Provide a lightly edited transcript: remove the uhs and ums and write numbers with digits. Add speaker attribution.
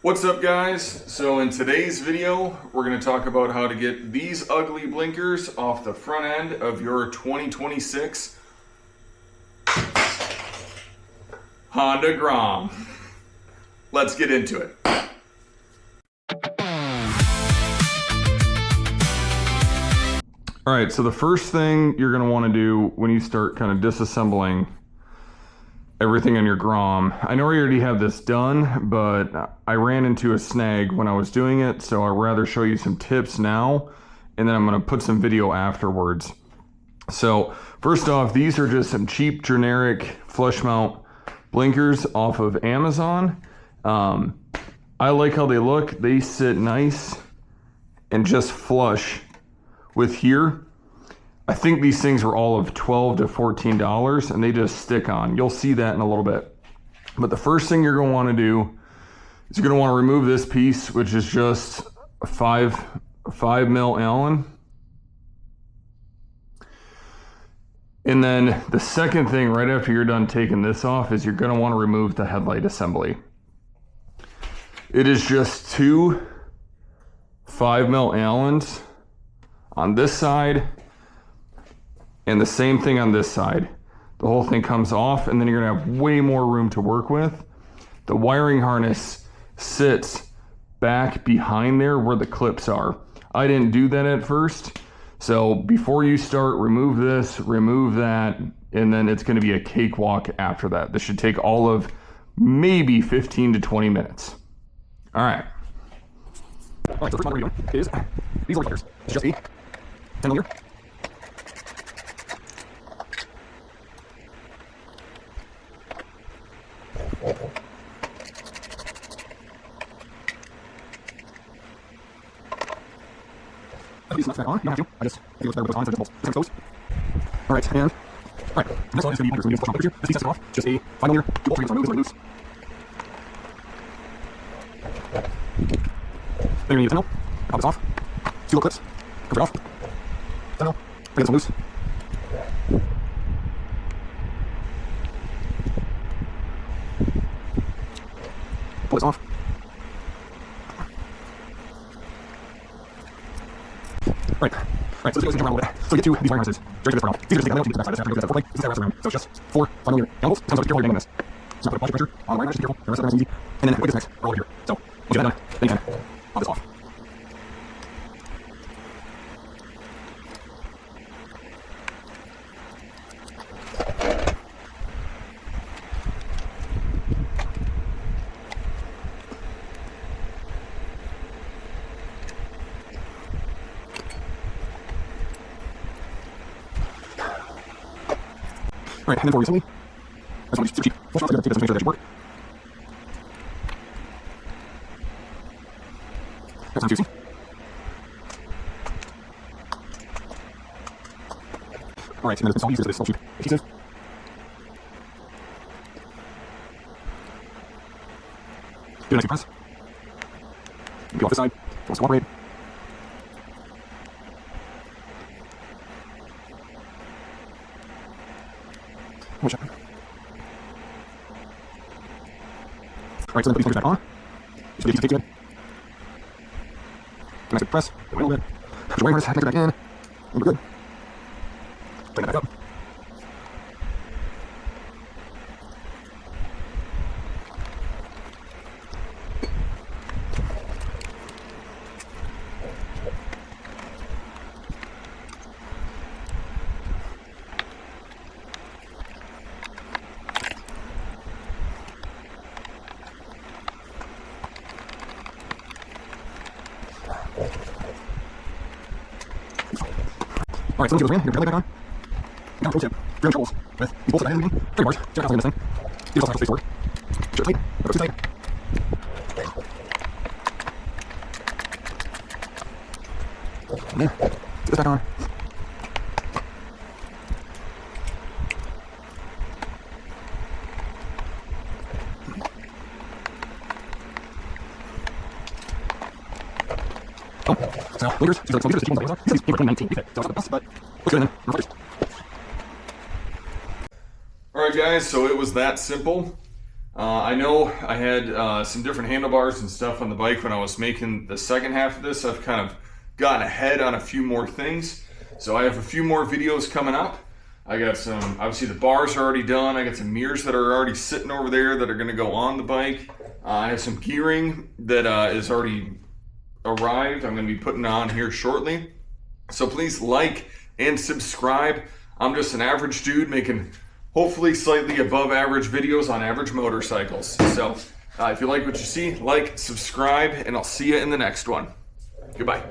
Speaker 1: What's up, guys? So in today's video, we're going to talk about how to get these ugly blinkers off the front end of your 2026 Honda Grom. Let's get into it. All right, so the first thing you're going to want to do when you start kind of disassembling everything on your Grom, I know I already have this done, but I ran into a snag when I was doing it, so I'd rather show you some tips now, and then I'm going to put some video afterwards. So first off, these are just some cheap generic flush mount blinkers off of Amazon. I like how they look. They sit nice and just flush with here. I think these things were all of $12 to $14 and they just stick on. You'll see that in a little bit. But the first thing you're going to want to do is you're going to want to remove this piece, which is just a 5 mil Allen. And then the second thing right after you're done taking this off is you're going to want to remove the headlight assembly. It is just two 5 mil Allens on this side and the same thing on this side. The whole thing comes off and then you're gonna have way more room to work with. The wiring harness sits back behind there where the clips are. I didn't do that at first. So before you start, remove this, remove that, and then it's gonna be a cakewalk after that. This should take all of maybe 15 to 20 minutes. All right. All right, so the first one we're doing is these are blinkers. It's just a 10 millimeter. I use that on. You don't have to. I just think it looks better with it on, so just close. All right, and all right. Next one is going to be blinkers. We're going to do a picture. This piece has to come off. Just a 5 millimeter. Do all three to remove. This is loose. Then you're going to use a 10 mil. Pop this off. 2 little clips. Cover it off. 10 mil. Bring this one loose. Pull this off. Right. Right, so let's jump around a little bit. So we get to these wiring harnesses. Very good for now. These are just the backside. This is that 4 plate. This is that around. So it's just 4 5 millimeter angles. Sounds like you're holding this. So now put a bunch of pressure on the wiring harness. Be careful. The rest of the easy. And then what gets next? Roll it here. So once you get that done, then you can pop this off. All right, and then for recently, that's one super cheap. Flush out, so make sure that should work. That's not juicy. All right, and then it's all used as this cheap adhesive. Do a nice press. Go off this side. Let's cooperate. Alright, so then put these blinkers back on. Just get these taped in. Nice big press. Wait a little bit. Put your wiring harness, connect it back in. And we're good. Tighten that back up. Alright, so let's get this ran. Your belly back on. Now, pro tip. If you're in troubles with these bolts that I have in 30 bars, check out this thing. These also have space to work. Shut it tight. Don't go too tight. And then, get this back on. Oh, so blinkers. These are some blinkers. These came from 2019. So it's not the best, but looks good. And then reflectors. All right, guys. So it was that simple. I know I had some different handlebars and stuff on the bike when I was making the second half of this. I've kind of gotten ahead on a few more things. So I have a few more videos coming up. I got some, obviously the bars are already done. I got some mirrors that are already sitting over there that are gonna go on the bike. I have some gearing that is already arrived. I'm gonna be putting on here shortly. So please like and subscribe. I'm just an average dude making hopefully slightly above average videos on average motorcycles. So if you like what you see, like, subscribe, and I'll see you in the next one. Goodbye.